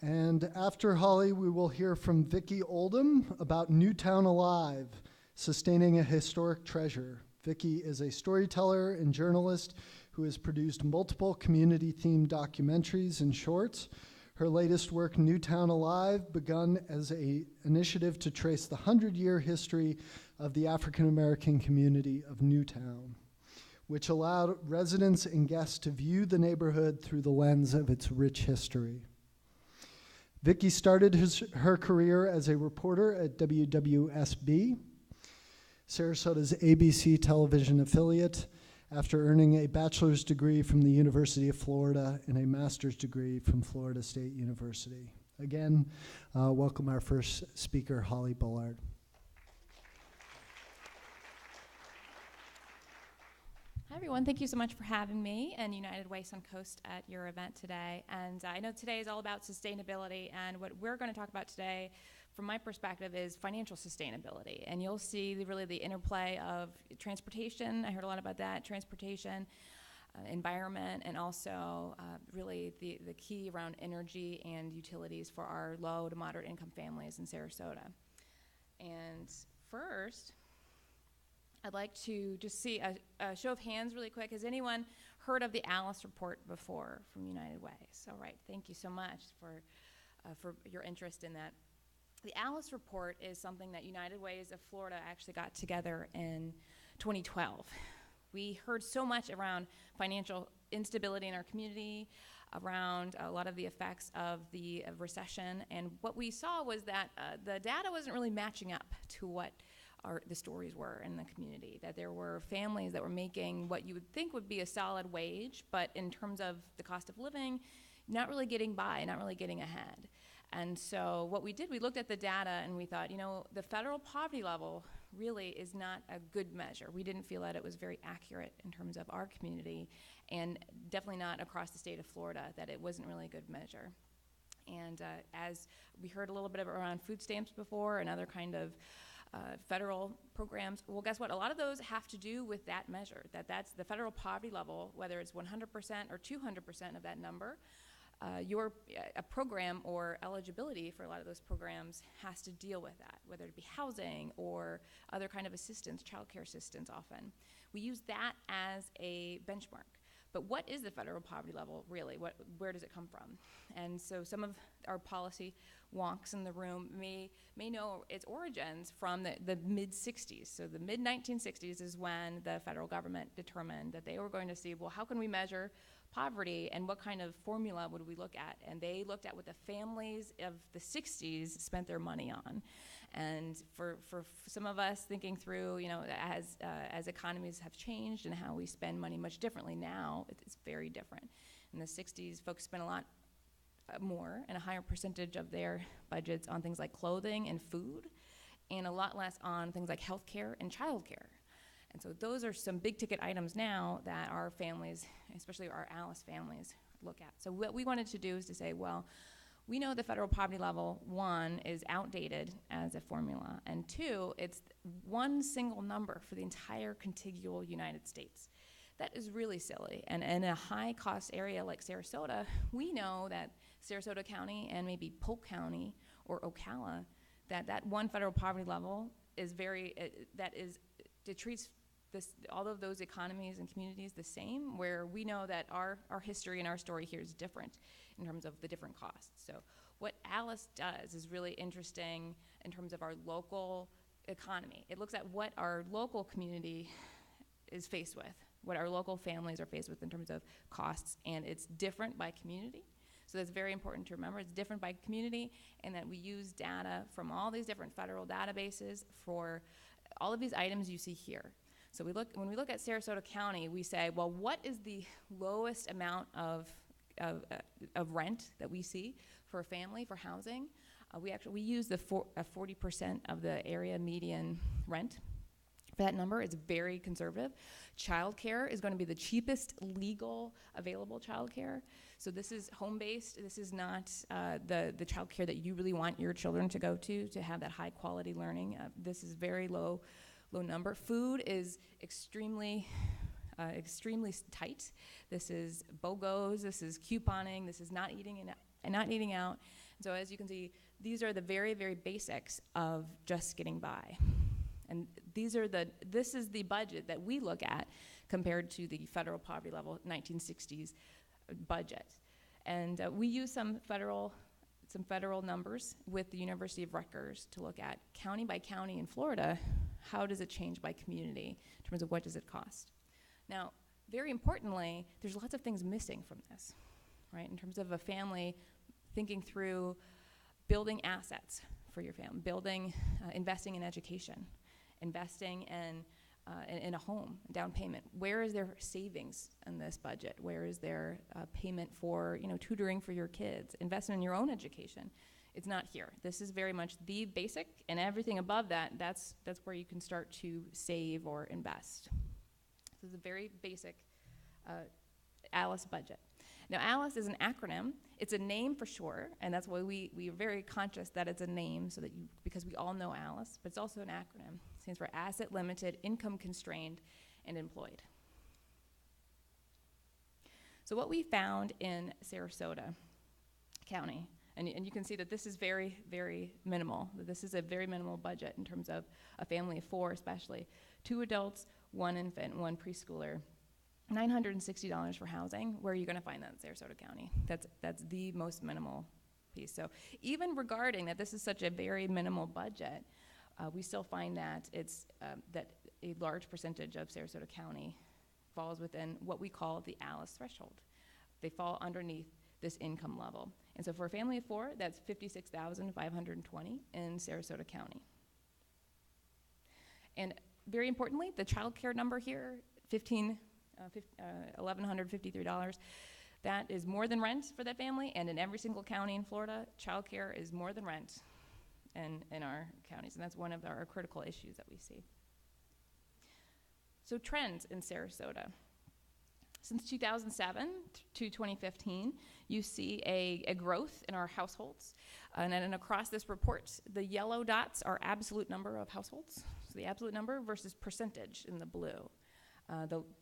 And after Holly, we will hear from Vicki Oldham about Newtown Alive, Sustaining a Historic Treasure. Vicki is a storyteller and journalist who has produced multiple community-themed documentaries and shorts. Her latest work, Newtown Alive, begun as an initiative to trace the 100-year history of the African-American community of Newtown, which allowed residents and guests to view the neighborhood through the lens of its rich history. Vicki started her career as a reporter at WWSB, Sarasota's ABC television affiliate, after earning a bachelor's degree from the University of Florida and a master's degree from Florida State University. Again, welcome our first speaker, Holly Bullard. Hi everyone, thank you so much for having me and United Way Suncoast at your event today. And I know today is all about sustainability, and what we're going to talk about today from my perspective is financial sustainability. And you'll see really the interplay of transportation. I heard a lot about that, transportation, environment, and also really the key around energy and utilities for our low to moderate income families in Sarasota. And first, I'd like to just see a show of hands really quick. Has anyone heard of the Alice Report before from United Way? So right, thank you so much for your interest in that. The Alice Report is something that United Ways of Florida actually got together in 2012. We heard so much around financial instability in our community, around a lot of the effects of the recession, and what we saw was that the data wasn't really matching up to what the stories were in the community, that there were families that were making what you would think would be a solid wage, but in terms of the cost of living, not really getting by, not really getting ahead. And so what we did, we looked at the data and we thought, the federal poverty level really is not a good measure. We didn't feel that it was very accurate in terms of our community, and definitely not across the state of Florida, that it wasn't really a good measure. And as we heard a little bit around food stamps before and other kind of federal programs, well, guess what? A lot of those have to do with that measure, that's the federal poverty level, whether it's 100% or 200% of that number. A program or eligibility for a lot of those programs has to deal with that, whether it be housing or other kind of assistance, child care assistance often. We use that as a benchmark. But what is the federal poverty level really? Where does it come from? And so some of our policy wonks in the room may know its origins from the mid-'60s. So the mid-1960s is when the federal government determined that they were going to see, well, how can we measure poverty and what kind of formula would we look at? And they looked at what the families of the 60s spent their money on. And for some of us thinking through, as economies have changed and how we spend money much differently now, it's very different. In the 60s, folks spent a lot more and a higher percentage of their budgets on things like clothing and food, and a lot less on things like healthcare and childcare. And so those are some big ticket items now that our families, especially our Alice families, look at. So what we wanted to do is to say, well, we know the federal poverty level, one, is outdated as a formula, and two, it's one single number for the entire contiguous United States. That is really silly. And in a high-cost area like Sarasota, we know that Sarasota County and maybe Polk County or Ocala, that one federal poverty level is it treats all of those economies and communities the same, where we know that our history and our story here is different in terms of the different costs. So what Alice does is really interesting in terms of our local economy. It looks at what our local community is faced with, what our local families are faced with in terms of costs, and it's different by community. So that's very important to remember. It's different by community, and that we use data from all these different federal databases for all of these items you see here. So when we look at Sarasota County, we say, well, what is the lowest amount of rent that we see for a family for housing? We use the 40% of the area median rent. That number is very conservative. Childcare is going to be the cheapest legal available childcare. So this is home-based. This is not the childcare that you really want your children to go to have that high-quality learning. This is very low number. Food is extremely tight. This is BOGOs. This is couponing. This is not eating and not eating out. So as you can see, these are the very, very basics of just getting by. And this is the budget that we look at compared to the federal poverty level 1960s budget. And we use some federal numbers with the University of Rutgers to look at county by county in Florida, how does it change by community in terms of what does it cost. Now, very importantly, there's lots of things missing from this, right? In terms of a family thinking through building assets for your family, investing in education, investing in a home, down payment. Where is their savings in this budget? Where is their payment for tutoring for your kids, investment in your own education? It's not here. This is very much the basic, and everything above that, that's where you can start to save or invest. This is a very basic ALICE budget. Now, ALICE is an acronym. It's a name for sure, and that's why we are very conscious that it's a name, because we all know ALICE, but it's also an acronym. It stands for Asset Limited, Income Constrained, and Employed. So what we found in Sarasota County, and you can see that this is very, very minimal. This is a very minimal budget in terms of a family of 4 especially. 2 adults, 1 infant, 1 preschooler. $960 for housing. Where are you going to find that in Sarasota County? That's the most minimal piece. So even regarding that this is such a very minimal budget, we still find that that a large percentage of Sarasota County falls within what we call the ALICE threshold. They fall underneath this income level. And so for a family of 4, that's $56,520 in Sarasota County. And very importantly, the child care number here, $1,153, that is more than rent for that family, and in every single county in Florida, child care is more than rent in our counties, and that's one of our critical issues that we see. So trends in Sarasota. Since 2007 to 2015, you see a growth in our households. And then across this report, the yellow dots are absolute number of households. So the absolute number versus percentage in the blue.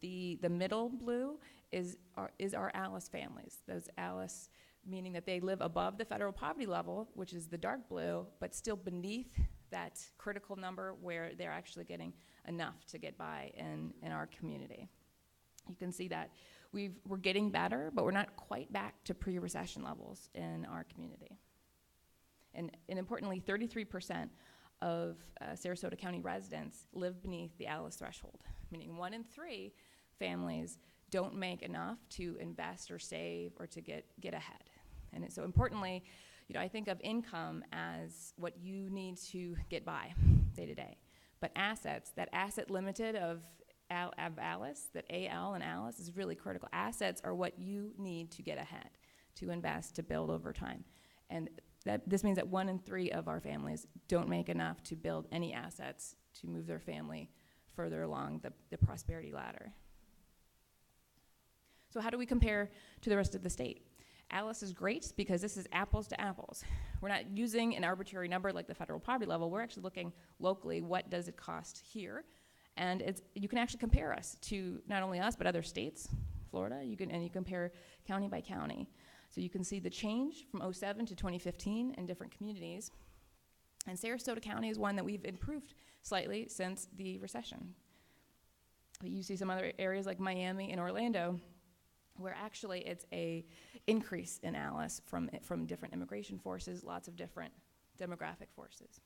The middle blue is our ALICE families. Those ALICE meaning that they live above the federal poverty level, which is the dark blue, but still beneath that critical number where they're actually getting enough to get by in our community. You can see that we're getting better, but we're not quite back to pre-recession levels in our community. And importantly, 33% of Sarasota County residents live beneath the ALICE threshold, meaning 1 in 3 families don't make enough to invest or save or to get ahead. And so importantly, I think of income as what you need to get by day to day. But assets, that asset limited of ALICE, that AL and ALICE is really critical. Assets are what you need to get ahead, to invest, to build over time. And this means that 1 in 3 of our families don't make enough to build any assets to move their family further along the prosperity ladder. So how do we compare to the rest of the state? ALICE is great because this is apples to apples. We're not using an arbitrary number like the federal poverty level. We're actually looking locally, what does it cost here? And you can actually compare us to not only us, but other states, Florida, and you compare county by county. So you can see the change from 2007 to 2015 in different communities. And Sarasota County is one that we've improved slightly since the recession. But you see some other areas like Miami and Orlando, where actually it's a increase in ALICE from different immigration forces, lots of different demographic forces.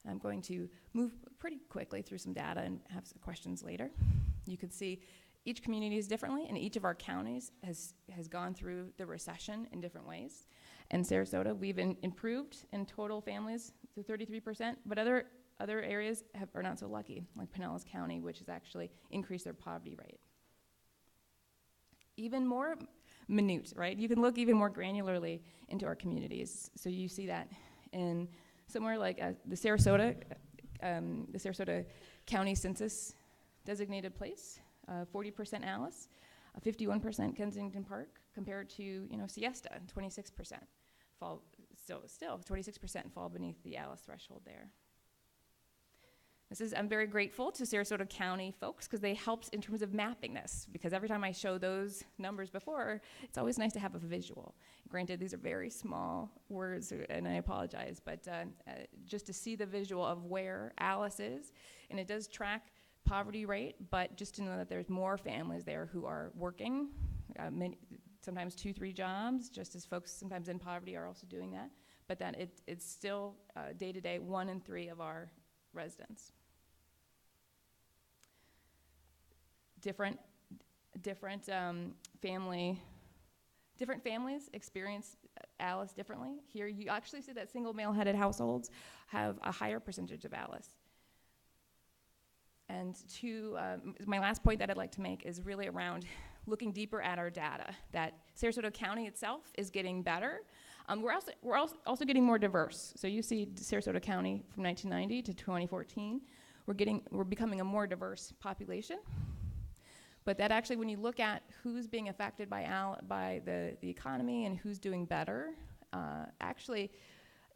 I'm going to move pretty quickly through some data and have some questions later. You can see each community is differently, and each of our counties has gone through the recession in different ways. In Sarasota, we've improved in total families to 33%, but other areas are not so lucky, like Pinellas County, which has actually increased their poverty rate. Even more minute, right? You can look even more granularly into our communities. So you see that in somewhere like the Sarasota County Census designated place, 40% ALICE, 51% Kensington Park, compared to Siesta, 26% fall. So still 26% fall beneath the ALICE threshold there. I'm very grateful to Sarasota County folks because they helped in terms of mapping this, because every time I show those numbers before, it's always nice to have a visual. Granted, these are very small words, and I apologize, but just to see the visual of where Alice is, and it does track poverty rate, but just to know that there's more families there who are working, sometimes 2-3 jobs, just as folks sometimes in poverty are also doing that, but that it's still day-to-day 1 in 3 of our residents. Different families experience Alice differently. Here you actually see that single male-headed households have a higher percentage of Alice. And my last point that I'd like to make is really around looking deeper at our data, that Sarasota County itself is getting better. We're also getting more diverse. So you see Sarasota County from 1990 to 2014, we're becoming a more diverse population. But that actually, when you look at who's being affected by the economy and who's doing better, actually,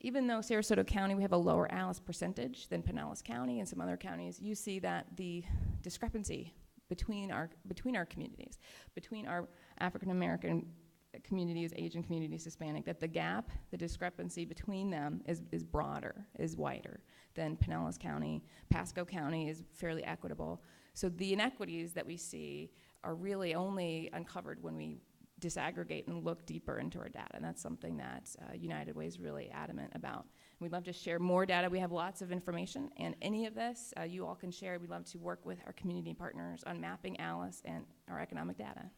even though Sarasota County, we have a lower Alice percentage than Pinellas County and some other counties, you see that the discrepancy between our communities, between our African American communities, Asian communities, Hispanic, that the gap, the discrepancy between them is broader, is wider than Pinellas County. Pasco County is fairly equitable. So the inequities that we see are really only uncovered when we disaggregate and look deeper into our data, and that's something that United Way is really adamant about. We'd love to share more data. We have lots of information, and any of this you all can share. We'd love to work with our community partners on mapping Alice and our economic data.